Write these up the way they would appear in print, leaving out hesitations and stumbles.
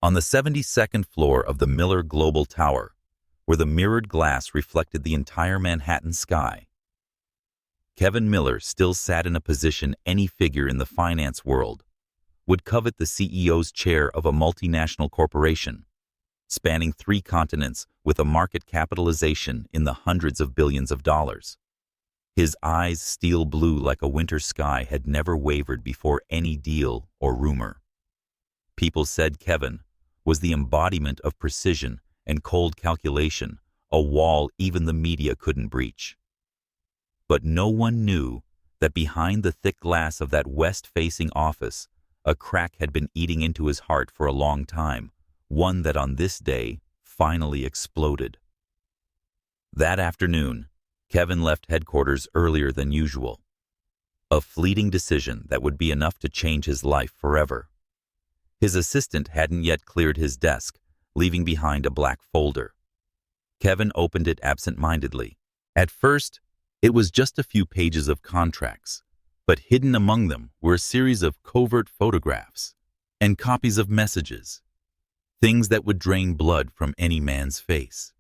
On the 72nd floor of the Miller Global Tower, where the mirrored glass reflected the entire Manhattan sky, Kevin Miller still sat in a position any figure in the finance world would covet: the CEO's chair of a multinational corporation, spanning 3 continents with a market capitalization in the hundreds of billions of dollars. His eyes, steel blue like a winter sky, had never wavered before any deal or rumor. People said Kevin was the embodiment of precision and cold calculation, a wall even the media couldn't breach. But no one knew that behind the thick glass of that west-facing office, a crack had been eating into his heart for a long time, one that on this day finally exploded. That afternoon, Kevin left headquarters earlier than usual. A fleeting decision that would be enough to change his life forever. His assistant hadn't yet cleared his desk, leaving behind a black folder. Kevin opened it absent-mindedly. At first, it was just a few pages of contracts, but hidden among them were a series of covert photographs and copies of messages, things that would drain blood from any man's face.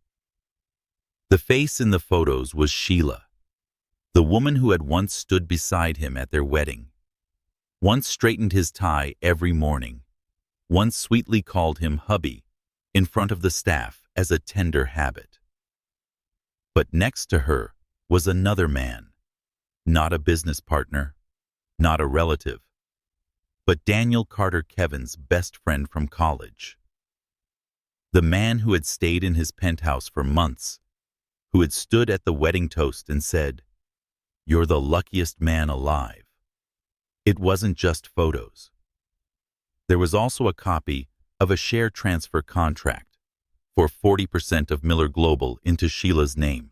The face in the photos was Sheila, the woman who had once stood beside him at their wedding, once straightened his tie every morning, once sweetly called him hubby in front of the staff as a tender habit. But next to her was another man, not a business partner, not a relative, but Daniel Carter, Kevin's best friend from college. The man who had stayed in his penthouse for months, who had stood at the wedding toast and said, "You're the luckiest man alive." It wasn't just photos. There was also a copy of a share transfer contract for 40% of Miller Global into Sheila's name.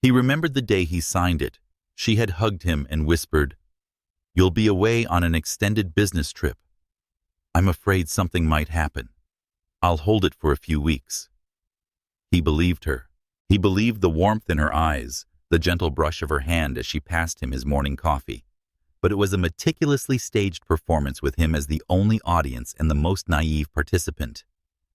He remembered the day he signed it. She had hugged him and whispered, "You'll be away on an extended business trip. I'm afraid something might happen. I'll hold it for a few weeks." He believed her. He believed the warmth in her eyes, the gentle brush of her hand as she passed him his morning coffee. But it was a meticulously staged performance with him as the only audience and the most naive participant.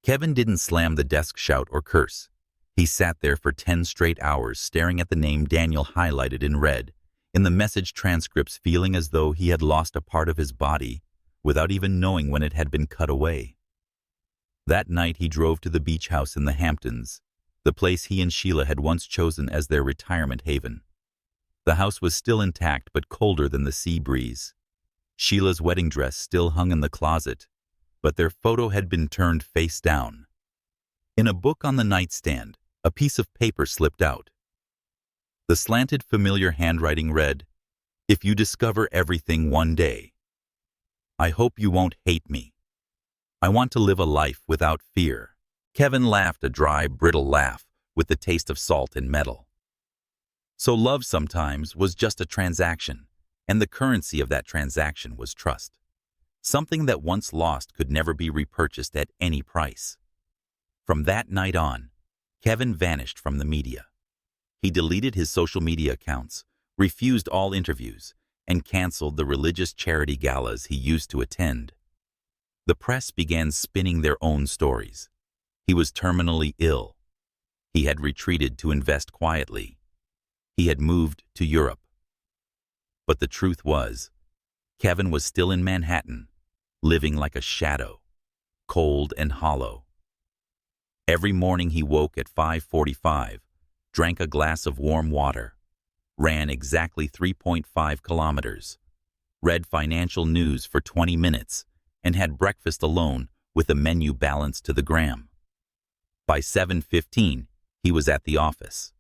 Kevin didn't slam the desk, shout, or curse. He sat there for 10 straight hours staring at the name Daniel highlighted in red in the message transcripts, feeling as though he had lost a part of his body without even knowing when it had been cut away. That night he drove to the beach house in the Hamptons, the place he and Sheila had once chosen as their retirement haven. The house was still intact but colder than the sea breeze. Sheila's wedding dress still hung in the closet, but their photo had been turned face down. In a book on the nightstand, a piece of paper slipped out. The slanted, familiar handwriting read, "If you discover everything one day, I hope you won't hate me. I want to live a life without fear." Kevin laughed, a dry, brittle laugh with the taste of salt and metal. So love sometimes was just a transaction, and the currency of that transaction was trust. Something that once lost could never be repurchased at any price. From that night on, Kevin vanished from the media. He deleted his social media accounts, refused all interviews, and canceled the religious charity galas he used to attend. The press began spinning their own stories. He was terminally ill. He had retreated to invest quietly. He had moved to Europe. But the truth was, Kevin was still in Manhattan, living like a shadow, cold and hollow. Every morning he woke at 5:45, drank a glass of warm water, ran exactly 3.5 kilometers, read financial news for 20 minutes, and had breakfast alone with a menu balanced to the gram. By 7:15, he was at the office.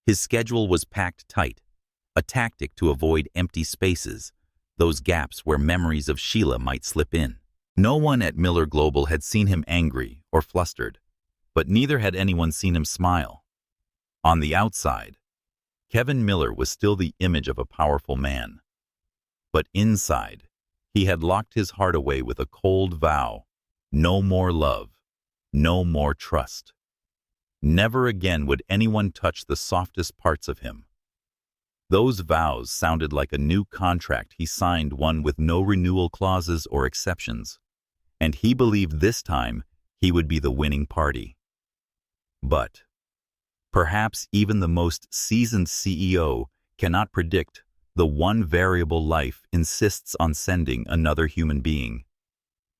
His schedule was packed tight, a tactic to avoid empty spaces, those gaps where memories of Sheila might slip in. No one at Miller Global had seen him angry or flustered, but neither had anyone seen him smile. On the outside, Kevin Miller was still the image of a powerful man. But inside, he had locked his heart away with a cold vow: no more love, no more trust. Never again would anyone touch the softest parts of him. Those vows sounded like a new contract he signed, one with no renewal clauses or exceptions. and he believed this time he would be the winning party. But perhaps even the most seasoned CEO cannot predict the one variable life insists on sending another human being.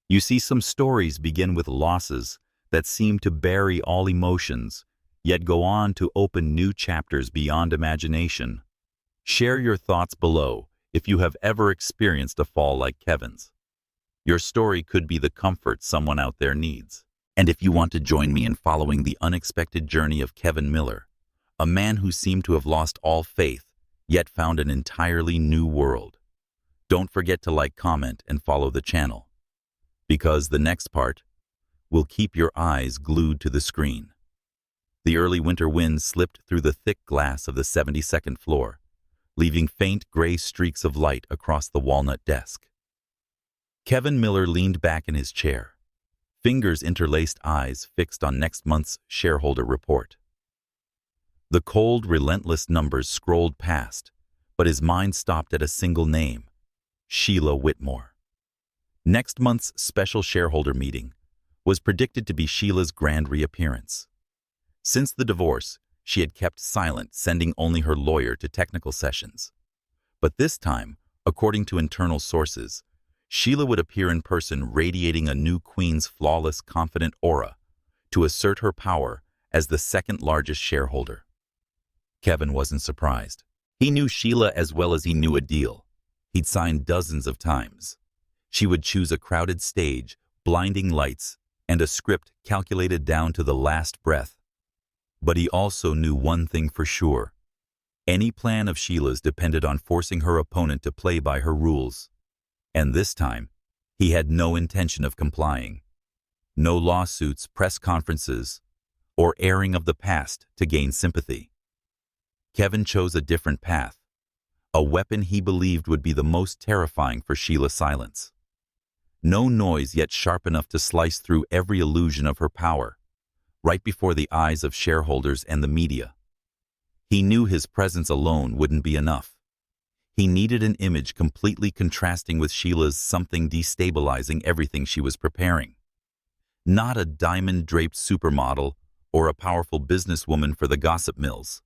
You see, some stories begin with losses that seem to bury all emotions, yet go on to open new chapters beyond imagination. Share your thoughts below if you have ever experienced a fall like Kevin's. Your story could be the comfort someone out there needs. And if you want to join me in following the unexpected journey of Kevin Miller, a man who seemed to have lost all faith, yet found an entirely new world, don't forget to like, comment, and follow the channel, because the next part will keep your eyes glued to the screen. The early winter wind slipped through the thick glass of the 72nd floor, leaving faint gray streaks of light across the walnut desk. Kevin Miller leaned back in his chair, fingers interlaced, eyes fixed on next month's shareholder report. The cold, relentless numbers scrolled past, but his mind stopped at a single name: Sheila Whitmore. Next month's special shareholder meeting was predicted to be Sheila's grand reappearance. Since the divorce, she had kept silent, sending only her lawyer to technical sessions. But this time, according to internal sources, Sheila would appear in person, radiating a new queen's flawless, confident aura to assert her power as the second largest shareholder. Kevin wasn't surprised. He knew Sheila as well as he knew a deal. He'd signed dozens of times. She would choose a crowded stage, blinding lights, and a script calculated down to the last breath. But he also knew one thing for sure. Any plan of Sheila's depended on forcing her opponent to play by her rules. And this time, he had no intention of complying. No lawsuits, press conferences, or airing of the past to gain sympathy. Kevin chose a different path, a weapon he believed would be the most terrifying for Sheila's silence. No noise, yet sharp enough to slice through every illusion of her power, right before the eyes of shareholders and the media. He knew his presence alone wouldn't be enough. He needed an image completely contrasting with Sheila's, something destabilizing everything she was preparing. Not a diamond-draped supermodel or a powerful businesswoman for the gossip mills.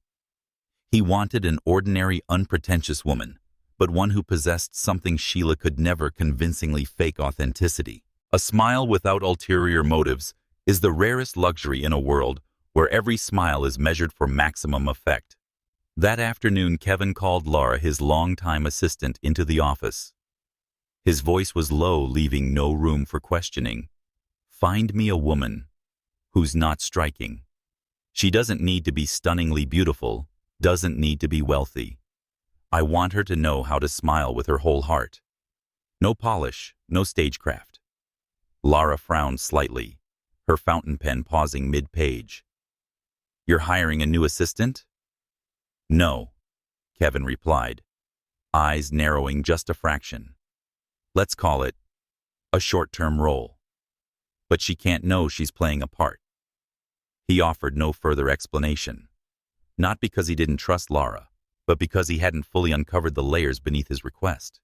He wanted an ordinary, unpretentious woman, but one who possessed something Sheila could never convincingly fake: authenticity. A smile without ulterior motives is the rarest luxury in a world where every smile is measured for maximum effect. That afternoon, Kevin called Laura, his longtime assistant, into the office. His voice was low, leaving no room for questioning. Find me a woman who's not striking. She doesn't need to be stunningly beautiful, doesn't need to be wealthy. I want her to know how to smile with her whole heart. No polish, no stagecraft. Laura frowned slightly, her fountain pen pausing mid-page. You're hiring a new assistant? No, Kevin replied, eyes narrowing just a fraction. Let's call it a short-term role. But she can't know she's playing a part. He offered no further explanation, not because he didn't trust Laura, but because he hadn't fully uncovered the layers beneath his request.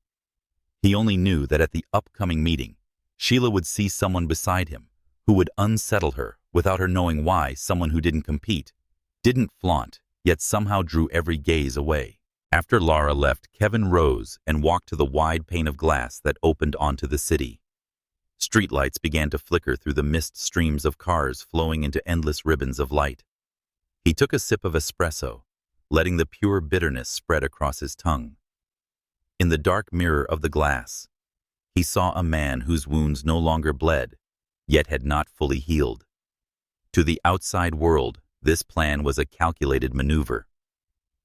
He only knew that at the upcoming meeting, Sheila would see someone beside him who would unsettle her without her knowing why, someone who didn't compete, didn't flaunt, yet somehow drew every gaze away. After Laura left, Kevin rose and walked to the wide pane of glass that opened onto the city. Streetlights began to flicker through the mist, streams of cars flowing into endless ribbons of light. He took a sip of espresso, letting the pure bitterness spread across his tongue. In the dark mirror of the glass, he saw a man whose wounds no longer bled, yet had not fully healed. To the outside world, this plan was a calculated maneuver.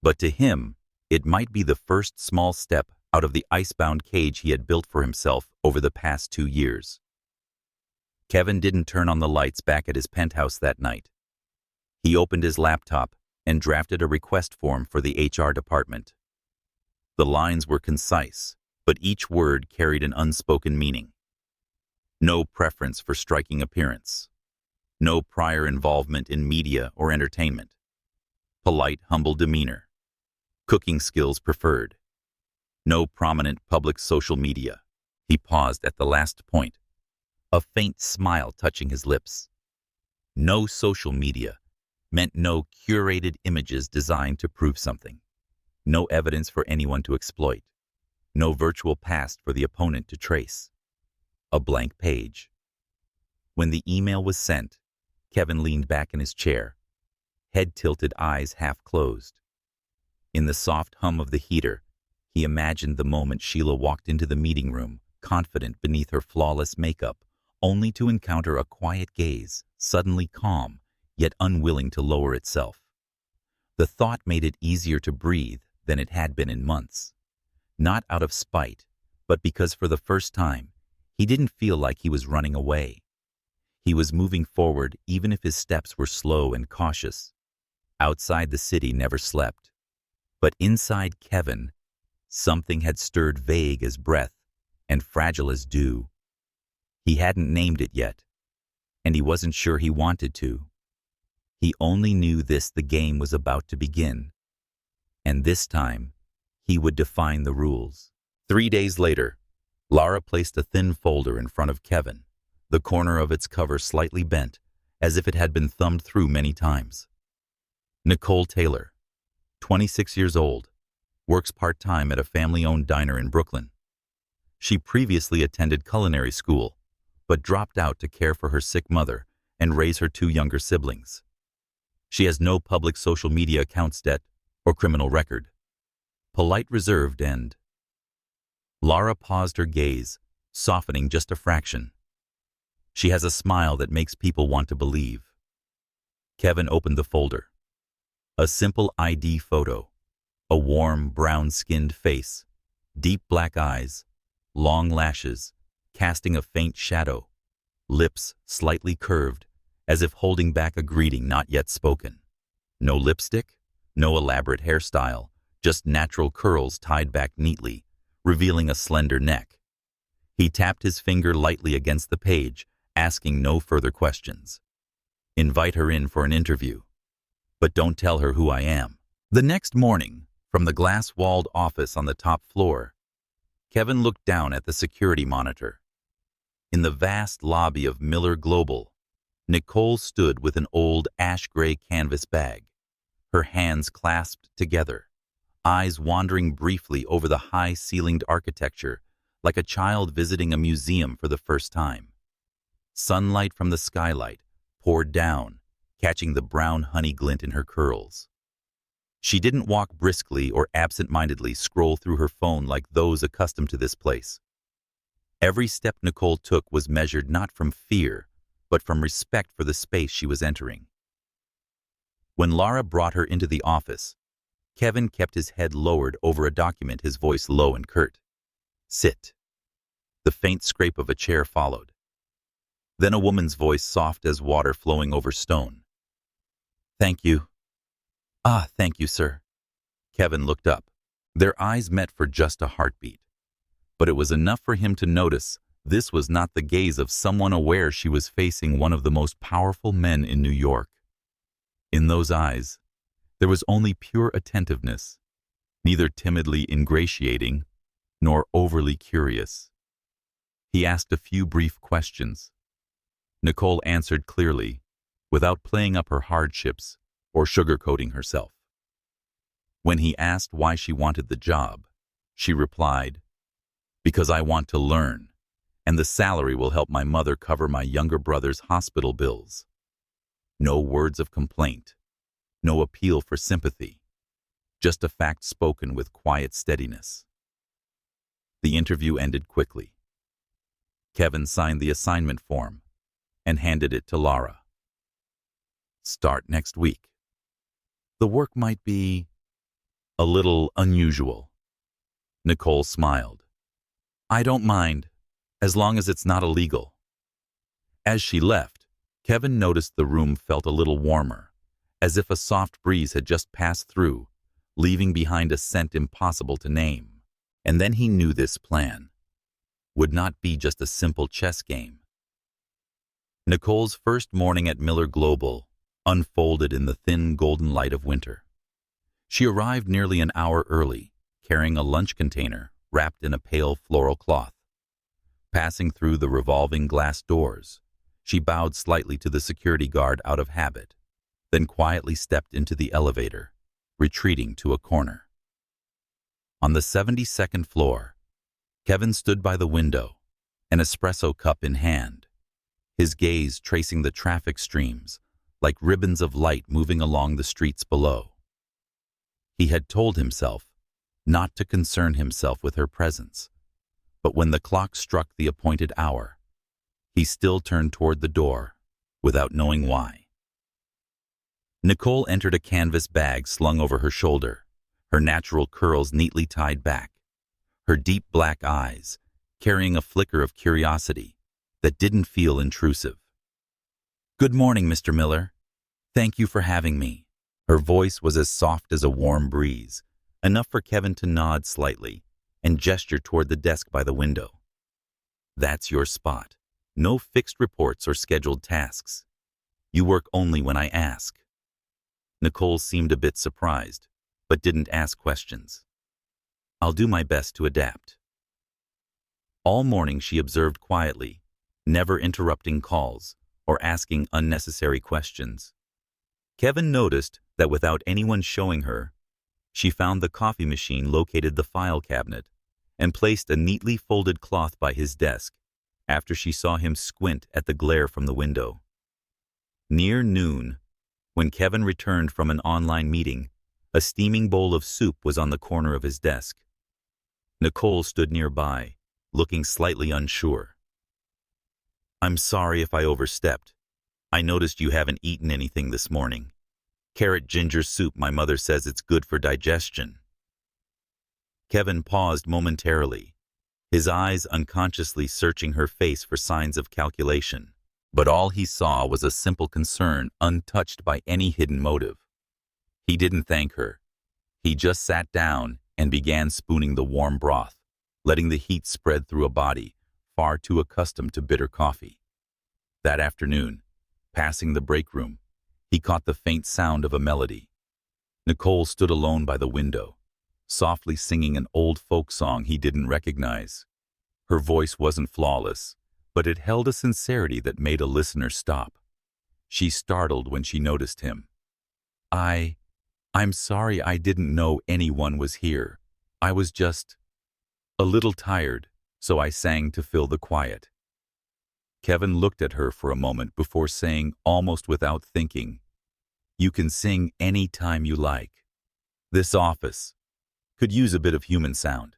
But to him, it might be the first small step out of the icebound cage he had built for himself over the past 2 years. Kevin didn't turn on the lights back at his penthouse that night. He opened his laptop and drafted a request form for the HR department. The lines were concise, but each word carried an unspoken meaning. No preference for striking appearance. No prior involvement in media or entertainment. Polite, humble demeanor. Cooking skills preferred. No prominent public social media. He paused at the last point. a faint smile touching his lips. No social media meant no curated images designed to prove something. No evidence for anyone to exploit. No virtual past for the opponent to trace. A blank page. When the email was sent, Kevin leaned back in his chair, head tilted, eyes half closed. In the soft hum of the heater, he imagined the moment Sheila walked into the meeting room, confident beneath her flawless makeup, only to encounter a quiet gaze, suddenly calm, yet unwilling to lower itself. The thought made it easier to breathe than it had been in months. Not out of spite, but because for the first time, he didn't feel like he was running away. He was moving forward even if his steps were slow and cautious. Outside the city never slept. But inside Kevin, something had stirred, vague as breath and fragile as dew. He hadn't named it yet, and he wasn't sure he wanted to. He only knew the game was about to begin. And this time, he would define the rules. 3 days later, Lara placed a thin folder in front of Kevin, the corner of its cover slightly bent, as if it had been thumbed through many times. Nicole Taylor, 26 years old, works part-time at a family-owned diner in Brooklyn. She previously attended culinary school, but dropped out to care for her sick mother and raise her 2 younger siblings. She has no public social media accounts, debt, or criminal record. Polite, reserved, and... Lara paused, her gaze softening just a fraction. She has a smile that makes people want to believe. Kevin opened the folder. A simple ID photo. A warm, brown-skinned face, deep black eyes, long lashes, casting a faint shadow, lips slightly curved, as if holding back a greeting not yet spoken. No lipstick, no elaborate hairstyle, just natural curls tied back neatly, revealing a slender neck. He tapped his finger lightly against the page, asking no further questions. Invite her in for an interview. But don't tell her who I am. The next morning, from the glass-walled office on the top floor, Kevin looked down at the security monitor. In the vast lobby of Miller Global, Nicole stood with an old ash-gray canvas bag, her hands clasped together, eyes wandering briefly over the high-ceilinged architecture like a child visiting a museum for the first time. Sunlight from the skylight poured down, catching the brown honey glint in her curls. She didn't walk briskly or absent-mindedly scroll through her phone like those accustomed to this place. Every step Nicole took was measured not from fear, but from respect for the space she was entering. When Lara brought her into the office, Kevin kept his head lowered over a document, his voice low and curt. Sit. The faint scrape of a chair followed. Then a woman's voice, soft as water flowing over stone. Thank you. Thank you, sir. Kevin looked up. Their eyes met for just a heartbeat. But it was enough for him to notice this was not the gaze of someone aware she was facing one of the most powerful men in New York. In those eyes, there was only pure attentiveness, neither timidly ingratiating nor overly curious. He asked a few brief questions. Nicole answered clearly, without playing up her hardships or sugarcoating herself. When he asked why she wanted the job, she replied, "Because I want to learn, and the salary will help my mother cover my younger brother's hospital bills." No words of complaint, no appeal for sympathy, just a fact spoken with quiet steadiness. The interview ended quickly. Kevin signed the assignment form and handed it to Lara. Start next week. The work might be a little unusual. Nicole smiled. I don't mind, as long as it's not illegal. As she left, Kevin noticed the room felt a little warmer, as if a soft breeze had just passed through, leaving behind a scent impossible to name. And then he knew this plan would not be just a simple chess game. Nicole's first morning at Miller Global unfolded in the thin golden light of winter. She arrived nearly an hour early, carrying a lunch container wrapped in a pale floral cloth. Passing through the revolving glass doors, she bowed slightly to the security guard out of habit, then quietly stepped into the elevator, retreating to a corner. On the 72nd floor, Kevin stood by the window, an espresso cup in hand, his gaze tracing the traffic streams like ribbons of light moving along the streets below. He had told himself not to concern himself with her presence, but when the clock struck the appointed hour, he still turned toward the door without knowing why. Nicole entered a canvas bag slung over her shoulder, her natural curls neatly tied back, her deep black eyes carrying a flicker of curiosity that didn't feel intrusive. "Good morning, Mr. Miller. Thank you for having me." Her voice was as soft as a warm breeze, enough for Kevin to nod slightly and gesture toward the desk by the window. "That's your spot. No fixed reports or scheduled tasks. You work only when I ask." Nicole seemed a bit surprised, but didn't ask questions. "I'll do my best to adapt." All morning she observed quietly, never interrupting calls or asking unnecessary questions. Kevin noticed that without anyone showing her, she found the coffee machine, located the file cabinet, and placed a neatly folded cloth by his desk after she saw him squint at the glare from the window. Near noon, when Kevin returned from an online meeting, a steaming bowl of soup was on the corner of his desk. Nicole stood nearby, looking slightly unsure. "I'm sorry if I overstepped. I noticed you haven't eaten anything this morning. Carrot ginger soup, my mother says it's good for digestion." Kevin paused momentarily, his eyes unconsciously searching her face for signs of calculation. But all he saw was a simple concern untouched by any hidden motive. He didn't thank her. He just sat down and began spooning the warm broth, letting the heat spread through a body far too accustomed to bitter coffee. That afternoon, passing the break room, he caught the faint sound of a melody. Nicole stood alone by the window, softly singing an old folk song he didn't recognize. Her voice wasn't flawless, but it held a sincerity that made a listener stop. She startled when she noticed him. I'm sorry, I didn't know anyone was here. I was just a little tired, so I sang to fill the quiet." Kevin looked at her for a moment before saying, almost without thinking, "You can sing any time you like. This office could use a bit of human sound."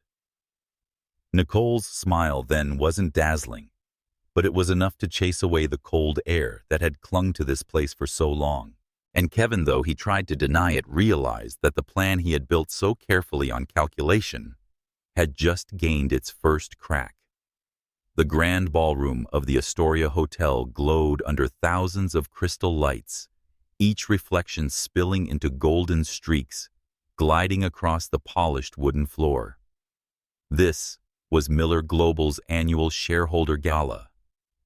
Nicole's smile then wasn't dazzling, but it was enough to chase away the cold air that had clung to this place for so long. And Kevin, though he tried to deny it, realized that the plan he had built so carefully on calculation had just gained its first crack. The grand ballroom of the Astoria Hotel glowed under thousands of crystal lights, each reflection spilling into golden streaks, gliding across the polished wooden floor. This was Miller Global's annual shareholder gala,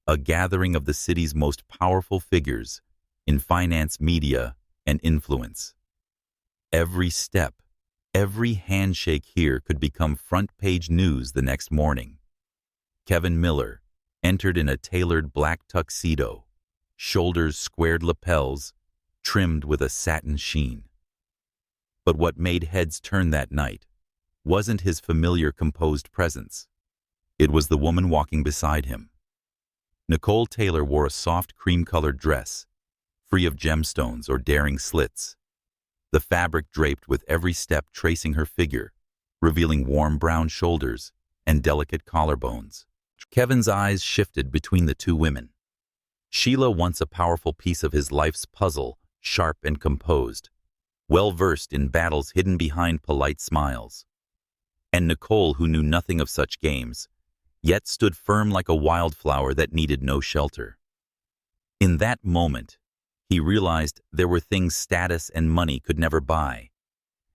a gathering of the city's most powerful figures in finance, media, and influence. Every step, every handshake here could become front-page news the next morning. Kevin Miller entered in a tailored black tuxedo, shoulders squared lapels, trimmed with a satin sheen. But what made heads turn that night wasn't his familiar composed presence. It was the woman walking beside him. Nicole Taylor wore a soft cream-colored dress, free of gemstones or daring slits, the fabric draped with every step tracing her figure, revealing warm brown shoulders and delicate collarbones. Kevin's eyes shifted between the two women. Sheila, once a powerful piece of his life's puzzle, sharp and composed, well-versed in battles hidden behind polite smiles. And Nicole, who knew nothing of such games, yet stood firm like a wildflower that needed no shelter. In that moment, he realized there were things status and money could never buy,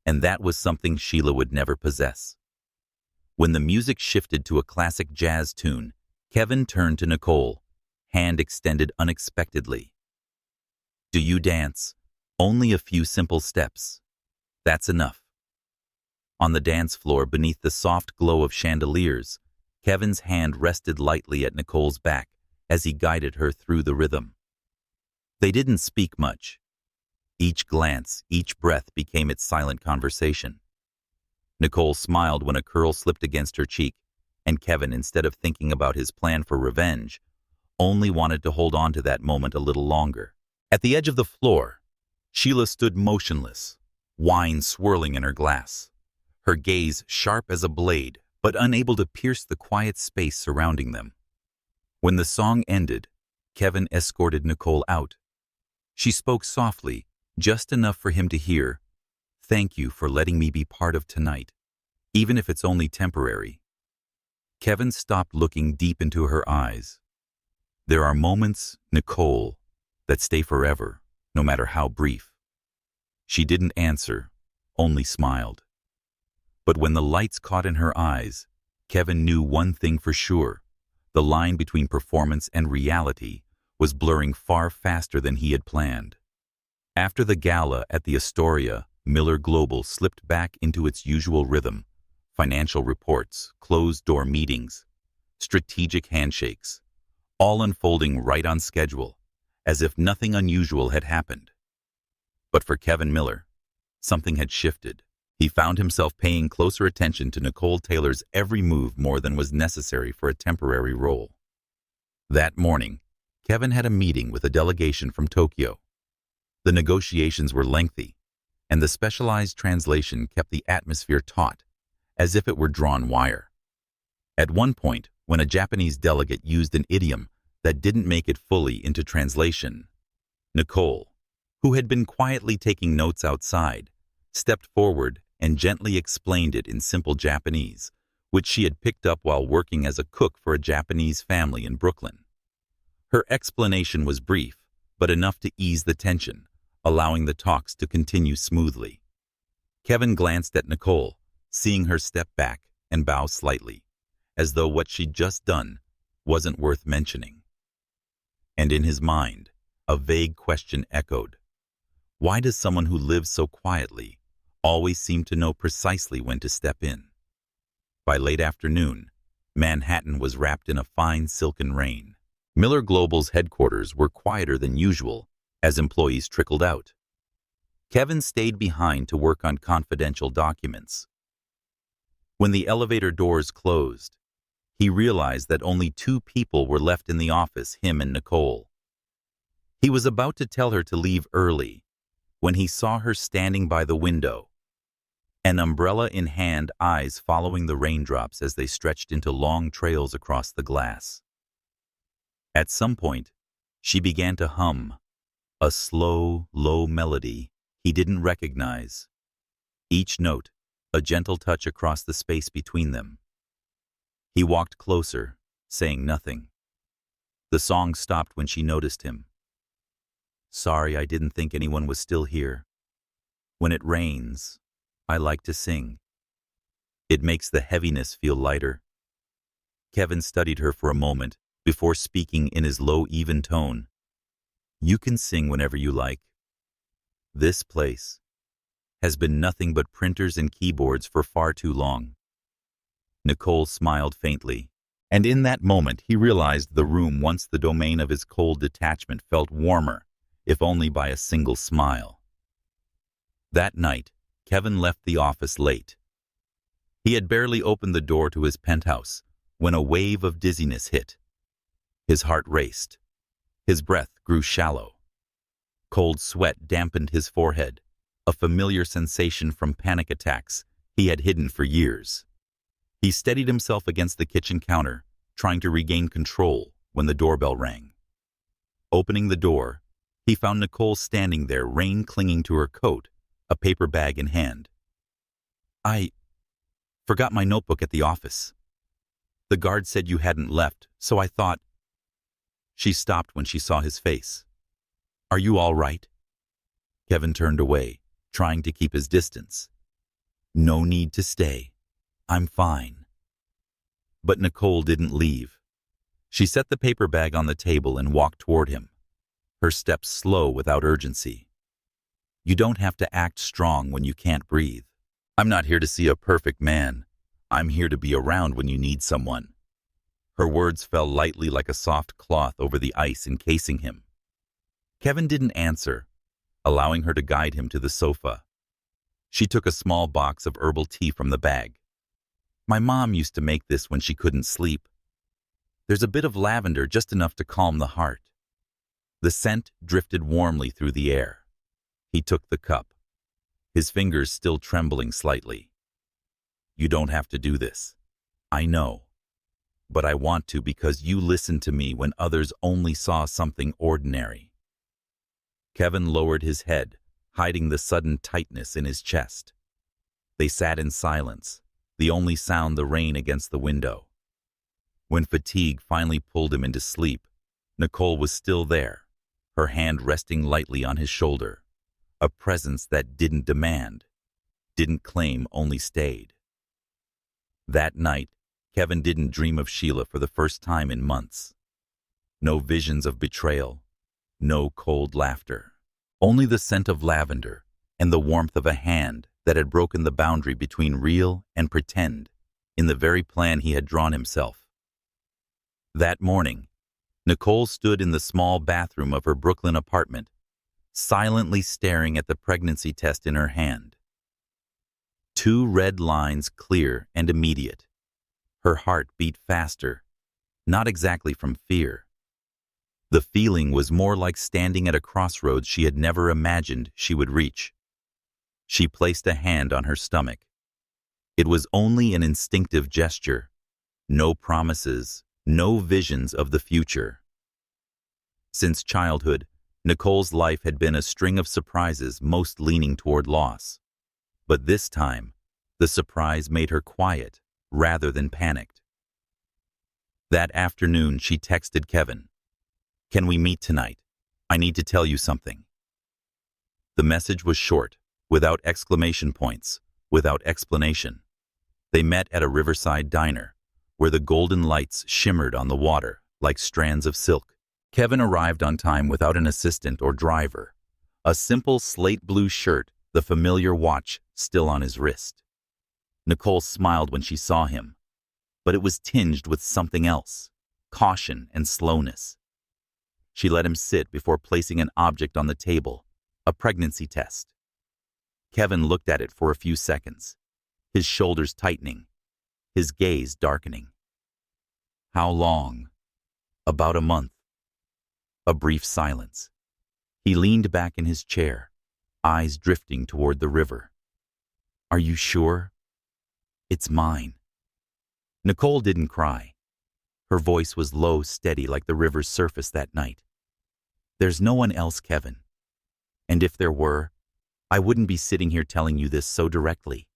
and that was something Sheila would never possess. When the music shifted to a classic jazz tune, Kevin turned to Nicole, hand extended unexpectedly. "Do you dance? Only a few simple steps. That's enough." On the dance floor, beneath the soft glow of chandeliers, Kevin's hand rested lightly at Nicole's back as he guided her through the rhythm. They didn't speak much. Each glance, each breath became its silent conversation. Nicole smiled when a curl slipped against her cheek, and Kevin, instead of thinking about his plan for revenge, only wanted to hold on to that moment a little longer. At the edge of the floor, Sheila stood motionless, wine swirling in her glass, her gaze sharp as a blade, but unable to pierce the quiet space surrounding them. When the song ended, Kevin escorted Nicole out. She spoke softly, just enough for him to hear, "Thank you for letting me be part of tonight, even if it's only temporary." Kevin stopped looking deep into her eyes. "There are moments, Nicole, that stay forever, no matter how brief." She didn't answer, only smiled. But when the lights caught in her eyes, Kevin knew one thing for sure: the line between performance and reality was blurring far faster than he had planned. After the gala at the Astoria, Miller Global slipped back into its usual rhythm: financial reports, closed-door meetings, strategic handshakes, all unfolding right on schedule, as if nothing unusual had happened. But for Kevin Miller, something had shifted. He found himself paying closer attention to Nicole Taylor's every move more than was necessary for a temporary role. That morning, Kevin had a meeting with a delegation from Tokyo. The negotiations were lengthy, and the specialized translation kept the atmosphere taut, as if it were drawn wire. At one point, when a Japanese delegate used an idiom that didn't make it fully into translation, Nicole, who had been quietly taking notes outside, stepped forward and gently explained it in simple Japanese, which she had picked up while working as a cook for a Japanese family in Brooklyn. Her explanation was brief, but enough to ease the tension, allowing the talks to continue smoothly. Kevin glanced at Nicole, seeing her step back and bow slightly, as though what she'd just done wasn't worth mentioning. And in his mind, a vague question echoed: why does someone who lives so quietly always seem to know precisely when to step in? By late afternoon, Manhattan was wrapped in a fine silken rain. Miller Global's headquarters were quieter than usual as employees trickled out. Kevin stayed behind to work on confidential documents. When the elevator doors closed, he realized that only 2 people were left in the office, him and Nicole. He was about to tell her to leave early when he saw her standing by the window, an umbrella in hand, eyes following the raindrops as they stretched into long trails across the glass. At some point, she began to hum, a slow, low melody he didn't recognize. Each note, a gentle touch across the space between them. He walked closer, saying nothing. The song stopped when she noticed him. "Sorry, I didn't think anyone was still here. When it rains, I like to sing. It makes the heaviness feel lighter." Kevin studied her for a moment before speaking in his low, even tone. "You can sing whenever you like. This place has been nothing but printers and keyboards for far too long." Nicole smiled faintly, and in that moment he realized the room once the domain of his cold detachment felt warmer, if only by a single smile. That night, Kevin left the office late. He had barely opened the door to his penthouse when a wave of dizziness hit. His heart raced. His breath grew shallow. Cold sweat dampened his forehead, a familiar sensation from panic attacks he had hidden for years. He steadied himself against the kitchen counter, trying to regain control when the doorbell rang. Opening the door, he found Nicole standing there, rain clinging to her coat, a paper bag in hand. "I forgot my notebook at the office. The guard said you hadn't left, so I thought—" She stopped when she saw his face. "Are you all right?" Kevin turned away, trying to keep his distance. "No need to stay. I'm fine." But Nicole didn't leave. She set the paper bag on the table and walked toward him, her steps slow without urgency. "You don't have to act strong when you can't breathe. I'm not here to see a perfect man. I'm here to be around when you need someone." Her words fell lightly like a soft cloth over the ice encasing him. Kevin didn't answer, allowing her to guide him to the sofa. She took a small box of herbal tea from the bag. My mom used to make this when she couldn't sleep. There's a bit of lavender, just enough to calm the heart. The scent drifted warmly through the air. He took the cup, his fingers still trembling slightly. You don't have to do this. I know. But I want to because you listened to me when others only saw something ordinary. Kevin lowered his head, hiding the sudden tightness in his chest. They sat in silence, the only sound the rain against the window. When fatigue finally pulled him into sleep, Nicole was still there, her hand resting lightly on his shoulder, a presence that didn't demand, didn't claim, only stayed. That night, Kevin didn't dream of Sheila for the first time in months. No visions of betrayal, no cold laughter, only the scent of lavender and the warmth of a hand that had broken the boundary between real and pretend in the very plan he had drawn himself. That morning, Nicole stood in the small bathroom of her Brooklyn apartment, silently staring at the pregnancy test in her hand. 2 red lines, clear and immediate. Her heart beat faster, not exactly from fear. The feeling was more like standing at a crossroads she had never imagined she would reach. She placed a hand on her stomach. It was only an instinctive gesture, no promises, no visions of the future. Since childhood, Nicole's life had been a string of surprises, most leaning toward loss. But this time, the surprise made her quiet rather than panicked. That afternoon, she texted Kevin, "Can we meet tonight? I need to tell you something." The message was short, without exclamation points, without explanation. They met at a riverside diner, where the golden lights shimmered on the water like strands of silk. Kevin arrived on time without an assistant or driver, a simple slate blue shirt, the familiar watch still on his wrist. Nicole smiled when she saw him, but it was tinged with something else, caution and slowness. She let him sit before placing an object on the table, a pregnancy test. Kevin looked at it for a few seconds, his shoulders tightening, his gaze darkening. How long? About a month. A brief silence. He leaned back in his chair, eyes drifting toward the river. Are you sure? It's mine. Nicole didn't cry. Her voice was low, steady, like the river's surface that night. There's no one else, Kevin. And if there were, I wouldn't be sitting here telling you this so directly.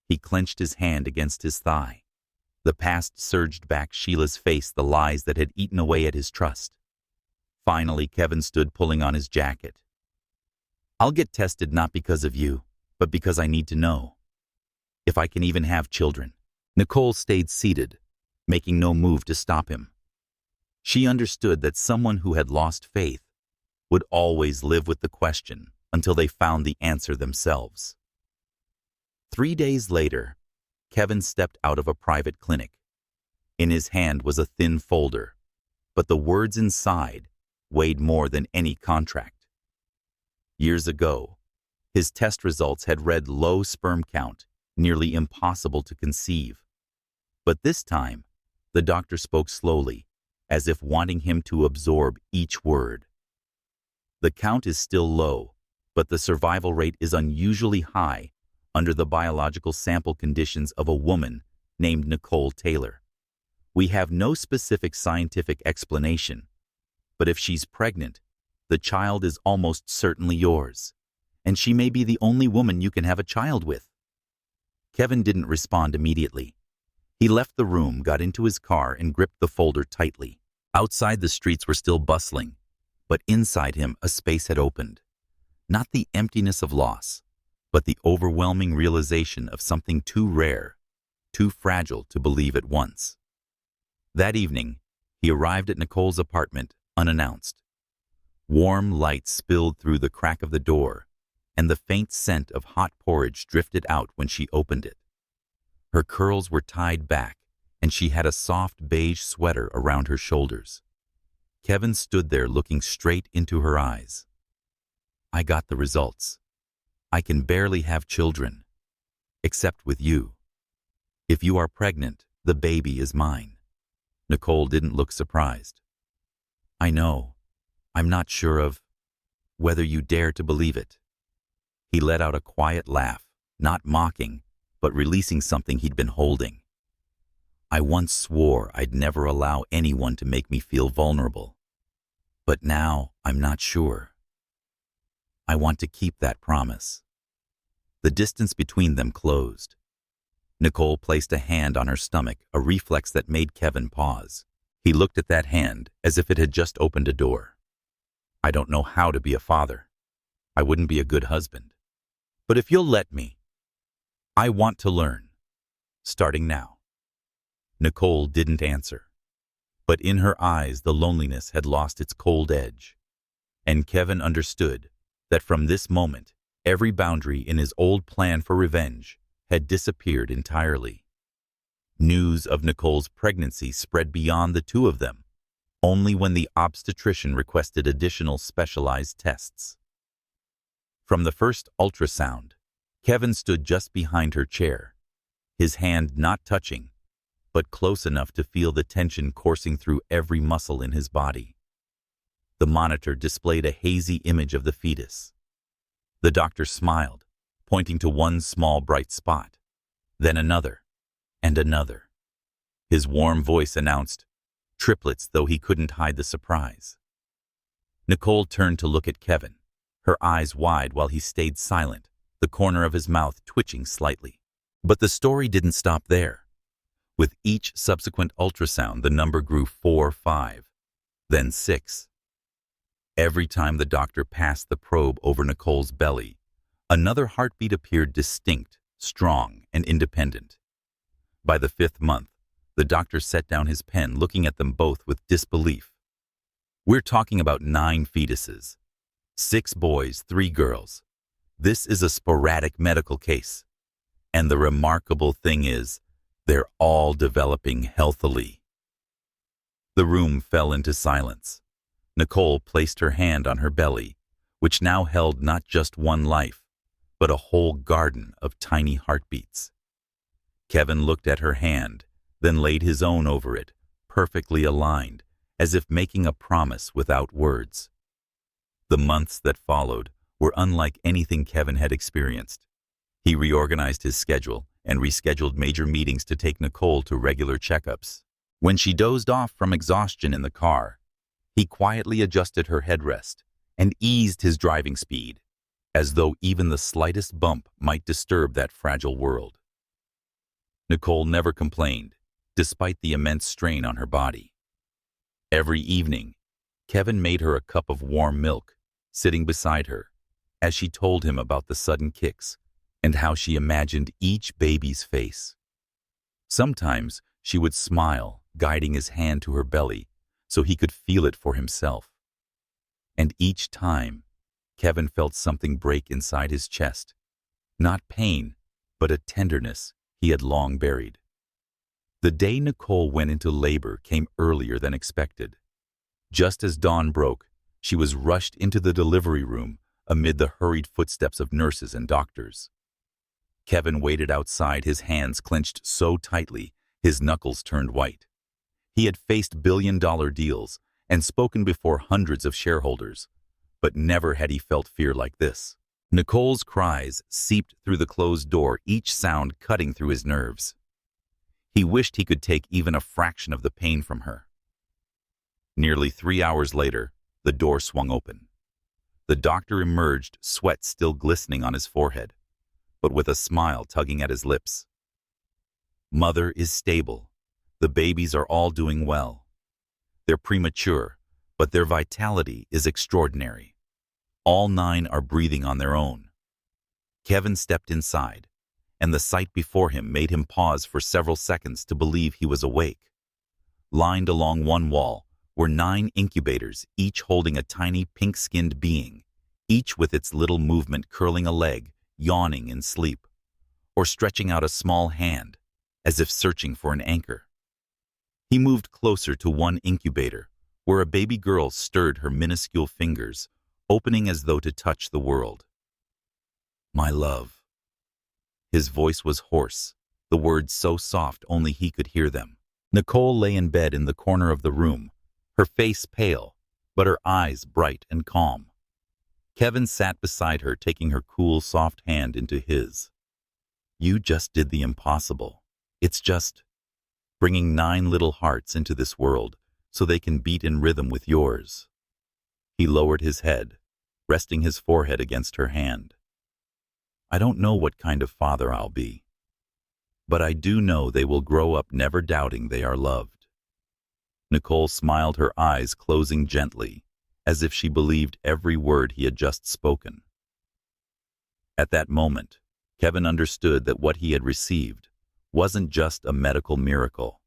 He clenched his hand against his thigh. The past surged back, Sheila's face, the lies that had eaten away at his trust. Finally, Kevin stood, pulling on his jacket. I'll get tested not because of you, but because I need to know if I can even have children. Nicole stayed seated, making no move to stop him. She understood that someone who had lost faith would always live with the question until they found the answer themselves. 3 days later, Kevin stepped out of a private clinic. In his hand was a thin folder, but the words inside weighed more than any contract. Years ago, his test results had read low sperm count, nearly impossible to conceive. But this time, the doctor spoke slowly, as if wanting him to absorb each word. The count is still low, but the survival rate is unusually high under the biological sample conditions of a woman named Nicole Taylor. We have no specific scientific explanation, but if she's pregnant, the child is almost certainly yours, and she may be the only woman you can have a child with. Kevin didn't respond immediately. He left the room, got into his car, and gripped the folder tightly. Outside, the streets were still bustling, but inside him a space had opened. Not the emptiness of loss, but the overwhelming realization of something too rare, too fragile to believe at once. That evening, he arrived at Nicole's apartment unannounced. Warm light spilled through the crack of the door, and the faint scent of hot porridge drifted out when she opened it. Her curls were tied back, and she had a soft beige sweater around her shoulders. Kevin stood there looking straight into her eyes. "I got the results. I can barely have children, except with you. If you are pregnant, the baby is mine." Nicole didn't look surprised. "I know. I'm not sure of whether you dare to believe it." He let out a quiet laugh, not mocking, but releasing something he'd been holding. "I once swore I'd never allow anyone to make me feel vulnerable. But now I'm not sure. I want to keep that promise." The distance between them closed. Nicole placed a hand on her stomach, a reflex that made Kevin pause. He looked at that hand as if it had just opened a door. "I don't know how to be a father. I wouldn't be a good husband. But if you'll let me, I want to learn. Starting now." Nicole didn't answer, but in her eyes the loneliness had lost its cold edge. And Kevin understood that from this moment, every boundary in his old plan for revenge had disappeared entirely. News of Nicole's pregnancy spread beyond the two of them, only when the obstetrician requested additional specialized tests. From the first ultrasound, Kevin stood just behind her chair, his hand not touching, but close enough to feel the tension coursing through every muscle in his body. The monitor displayed a hazy image of the fetus. The doctor smiled, pointing to one small bright spot, then another, and another. His warm voice announced, "Triplets," though he couldn't hide the surprise. Nicole turned to look at Kevin, her eyes wide while he stayed silent, the corner of his mouth twitching slightly. But the story didn't stop there. With each subsequent ultrasound, the number grew 4, 5, then 6. Every time the doctor passed the probe over Nicole's belly, another heartbeat appeared distinct, strong, and independent. By the 5th month, the doctor set down his pen, looking at them both with disbelief. "We're talking about 9 fetuses. 6 boys, 3 girls. This is a sporadic medical case. And the remarkable thing is, they're all developing healthily." The room fell into silence. Nicole placed her hand on her belly, which now held not just one life, but a whole garden of tiny heartbeats. Kevin looked at her hand, then laid his own over it, perfectly aligned, as if making a promise without words. The months that followed were unlike anything Kevin had experienced. He reorganized his schedule and rescheduled major meetings to take Nicole to regular checkups. When she dozed off from exhaustion in the car, he quietly adjusted her headrest and eased his driving speed, as though even the slightest bump might disturb that fragile world. Nicole never complained, despite the immense strain on her body. Every evening, Kevin made her a cup of warm milk, sitting beside her, as she told him about the sudden kicks and how she imagined each baby's face. Sometimes she would smile, guiding his hand to her belly so he could feel it for himself. And each time, Kevin felt something break inside his chest, not pain, but a tenderness he had long buried. The day Nicole went into labor came earlier than expected. Just as dawn broke, she was rushed into the delivery room amid the hurried footsteps of nurses and doctors. Kevin waited outside, his hands clenched so tightly his knuckles turned white. He had faced billion-dollar deals and spoken before hundreds of shareholders, but never had he felt fear like this. Nicole's cries seeped through the closed door, each sound cutting through his nerves. He wished he could take even a fraction of the pain from her. Nearly 3 hours later, the door swung open. The doctor emerged, sweat still glistening on his forehead, but with a smile tugging at his lips. "Mother is stable. The babies are all doing well. They're premature, but their vitality is extraordinary. All 9 are breathing on their own." Kevin stepped inside, and the sight before him made him pause for several seconds to believe he was awake. Lined along one wall were 9 incubators, each holding a tiny pink-skinned being, each with its little movement curling a leg, yawning in sleep, or stretching out a small hand, as if searching for an anchor. He moved closer to one incubator, where a baby girl stirred her minuscule fingers, opening as though to touch the world. "My love." His voice was hoarse, the words so soft only he could hear them. Nicole lay in bed in the corner of the room, her face pale, but her eyes bright and calm. Kevin sat beside her, taking her cool, soft hand into his. "You just did the impossible. It's just bringing 9 little hearts into this world so they can beat in rhythm with yours." He lowered his head, resting his forehead against her hand. "I don't know what kind of father I'll be, but I do know they will grow up never doubting they are loved." Nicole smiled, her eyes closing gently, as if she believed every word he had just spoken. At that moment, Kevin understood that what he had received wasn't just a medical miracle.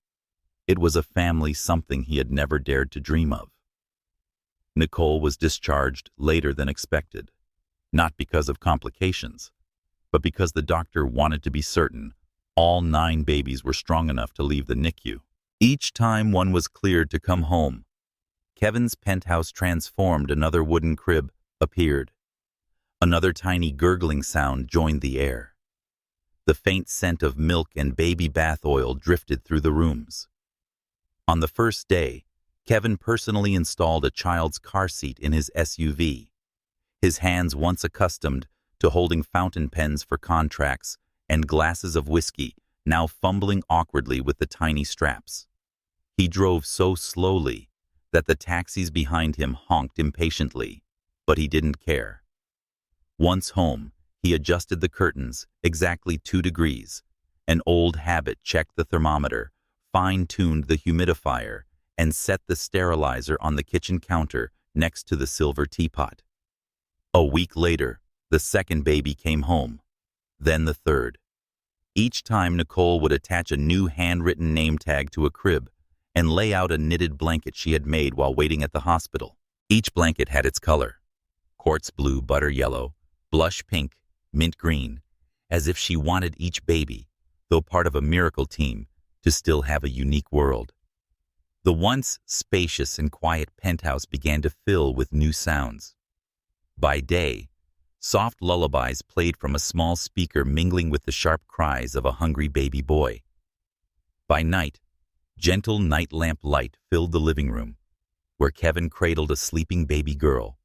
It was a family, something he had never dared to dream of. Nicole was discharged later than expected, not because of complications, but because the doctor wanted to be certain all 9 babies were strong enough to leave the NICU. Each time one was cleared to come home, Kevin's penthouse transformed. Another wooden crib appeared. Another tiny gurgling sound joined the air. The faint scent of milk and baby bath oil drifted through the rooms. On the first day, Kevin personally installed a child's car seat in his SUV. His hands, once accustomed to holding fountain pens for contracts and glasses of whiskey, now fumbling awkwardly with the tiny straps. He drove so slowly that the taxis behind him honked impatiently, but he didn't care. Once home, he adjusted the curtains exactly 2 degrees. An old habit: checked the thermometer, fine-tuned the humidifier, and set the sterilizer on the kitchen counter next to the silver teapot. A week later, the second baby came home, then the third. Each time, Nicole would attach a new handwritten name tag to a crib and lay out a knitted blanket she had made while waiting at the hospital. Each blanket had its color: quartz blue, butter yellow, blush pink, mint green, as if she wanted each baby, though part of a miracle team, to still have a unique world. The once spacious and quiet penthouse began to fill with new sounds. By day, soft lullabies played from a small speaker, mingling with the sharp cries of a hungry baby boy. By night, gentle night lamp light filled the living room, where Kevin cradled a sleeping baby girl,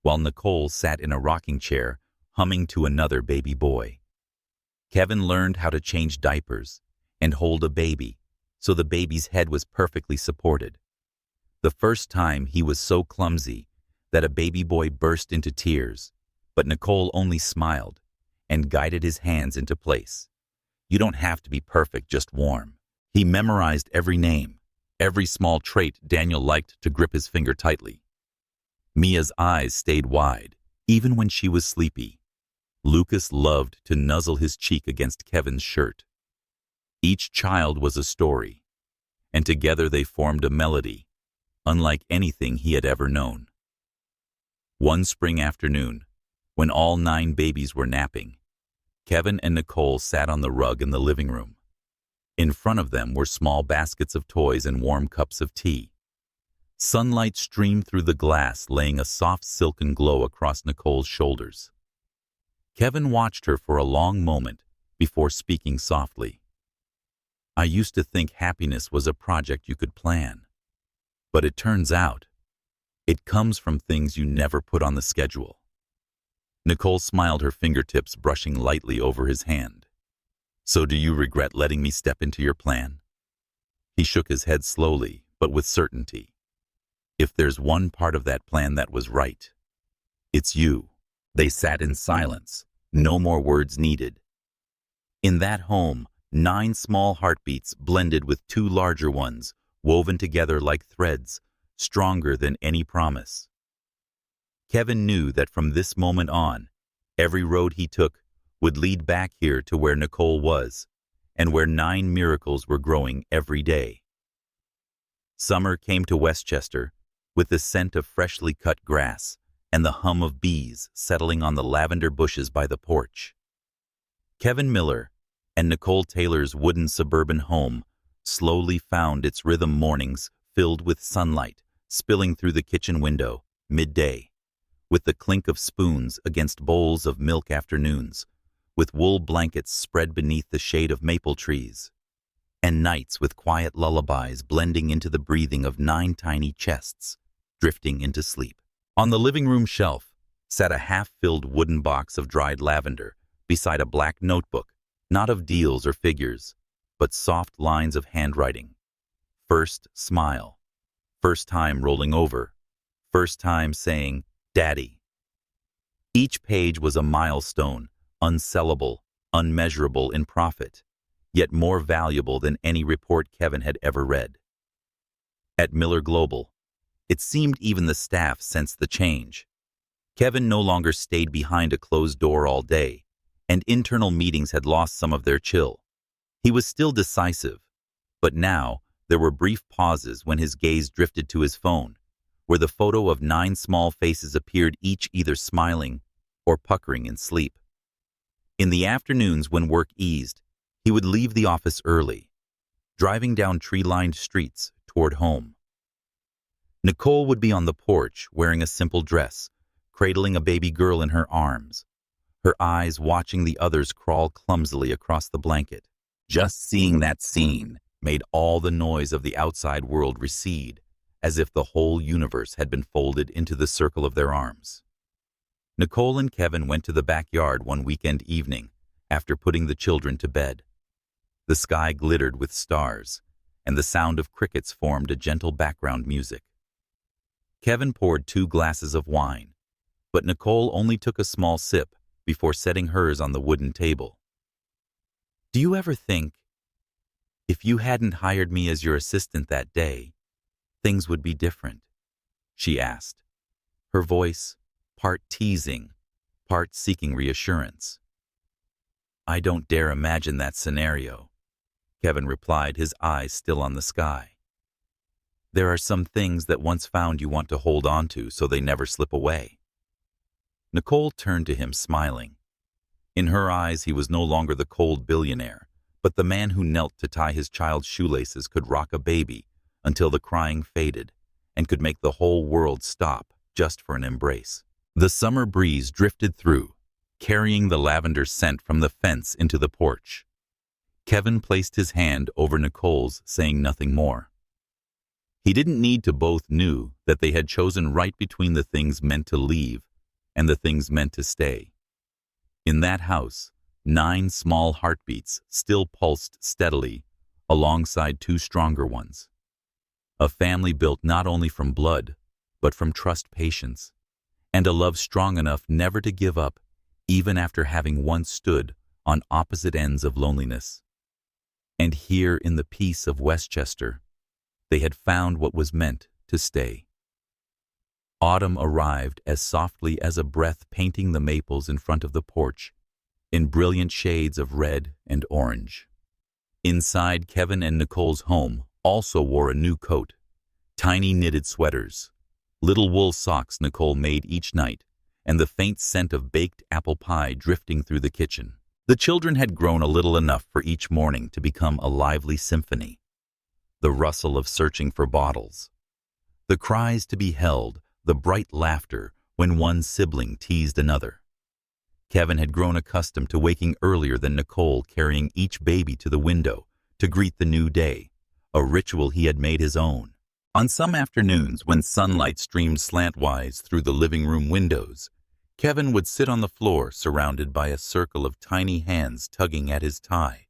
while Nicole sat in a rocking chair, humming to another baby boy. Kevin learned how to change diapers and hold a baby, so the baby's head was perfectly supported. The first time, he was so clumsy that a baby boy burst into tears, but Nicole only smiled and guided his hands into place. "You don't have to be perfect, just warm." He memorized every name, every small trait. Daniel liked to grip his finger tightly. Mia's eyes stayed wide, even when she was sleepy. Lucas loved to nuzzle his cheek against Kevin's shirt. Each child was a story, and together they formed a melody, unlike anything he had ever known. One spring afternoon, when all 9 babies were napping, Kevin and Nicole sat on the rug in the living room. In front of them were small baskets of toys and warm cups of tea. Sunlight streamed through the glass, laying a soft silken glow across Nicole's shoulders. Kevin watched her for a long moment before speaking softly. "I used to think happiness was a project you could plan, but it turns out it comes from things you never put on the schedule." Nicole smiled, her fingertips brushing lightly over his hand. "So do you regret letting me step into your plan?" He shook his head slowly, but with certainty. "If there's one part of that plan that was right, it's you." They sat in silence, no more words needed. In that home, 9 small heartbeats blended with 2 larger ones, woven together like threads, stronger than any promise. Kevin knew that from this moment on, every road he took would lead back here to where Nicole was, and where 9 miracles were growing every day. Summer came to Westchester with the scent of freshly cut grass and the hum of bees settling on the lavender bushes by the porch. Kevin Miller and Nicole Taylor's wooden suburban home slowly found its rhythm mornings filled with sunlight, spilling through the kitchen window, midday, with the clink of spoons against bowls of milk afternoons, with wool blankets spread beneath the shade of maple trees, and nights with quiet lullabies blending into the breathing of 9 tiny chests, drifting into sleep. On the living room shelf sat a half-filled wooden box of dried lavender beside a black notebook, not of deals or figures, but soft lines of handwriting. First smile, first time rolling over, first time saying, "Daddy." Each page was a milestone, unsellable, unmeasurable in profit, yet more valuable than any report Kevin had ever read. At Miller Global, it seemed even the staff sensed the change. Kevin no longer stayed behind a closed door all day, and internal meetings had lost some of their chill. He was still decisive, but now there were brief pauses when his gaze drifted to his phone, where the photo of 9 small faces appeared, each either smiling or puckering in sleep. In the afternoons when work eased, he would leave the office early, driving down tree-lined streets toward home. Nicole would be on the porch wearing a simple dress, cradling a baby girl in her arms, her eyes watching the others crawl clumsily across the blanket. Just seeing that scene made all the noise of the outside world recede, as if the whole universe had been folded into the circle of their arms. Nicole and Kevin went to the backyard one weekend evening after putting the children to bed. The sky glittered with stars, and the sound of crickets formed a gentle background music. Kevin poured 2 glasses of wine, but Nicole only took a small sip before setting hers on the wooden table. "Do you ever think, if you hadn't hired me as your assistant that day, things would be different?" she asked, her voice part teasing, part seeking reassurance. "I don't dare imagine that scenario," Kevin replied, his eyes still on the sky. "There are some things that once found you want to hold on to so they never slip away." Nicole turned to him, smiling. In her eyes, he was no longer the cold billionaire, but the man who knelt to tie his child's shoelaces, could rock a baby until the crying faded, and could make the whole world stop just for an embrace. The summer breeze drifted through, carrying the lavender scent from the fence into the porch. Kevin placed his hand over Nicole's, saying nothing more. He didn't need to. Both knew that they had chosen right between the things meant to leave and the things meant to stay. In that house, 9 small heartbeats still pulsed steadily alongside 2 stronger ones. A family built not only from blood, but from trust, patience, and a love strong enough never to give up, even after having once stood on opposite ends of loneliness. And here in the peace of Westchester, they had found what was meant to stay. Autumn arrived as softly as a breath, painting the maples in front of the porch in brilliant shades of red and orange. Inside, Kevin and Nicole's home also wore a new coat, tiny knitted sweaters, little wool socks Nicole made each night, and the faint scent of baked apple pie drifting through the kitchen. The children had grown a little enough for each morning to become a lively symphony. The rustle of searching for bottles, the cries to be held, the bright laughter when one sibling teased another. Kevin had grown accustomed to waking earlier than Nicole, carrying each baby to the window to greet the new day, a ritual he had made his own. On some afternoons, when sunlight streamed slantwise through the living room windows, Kevin would sit on the floor surrounded by a circle of tiny hands tugging at his tie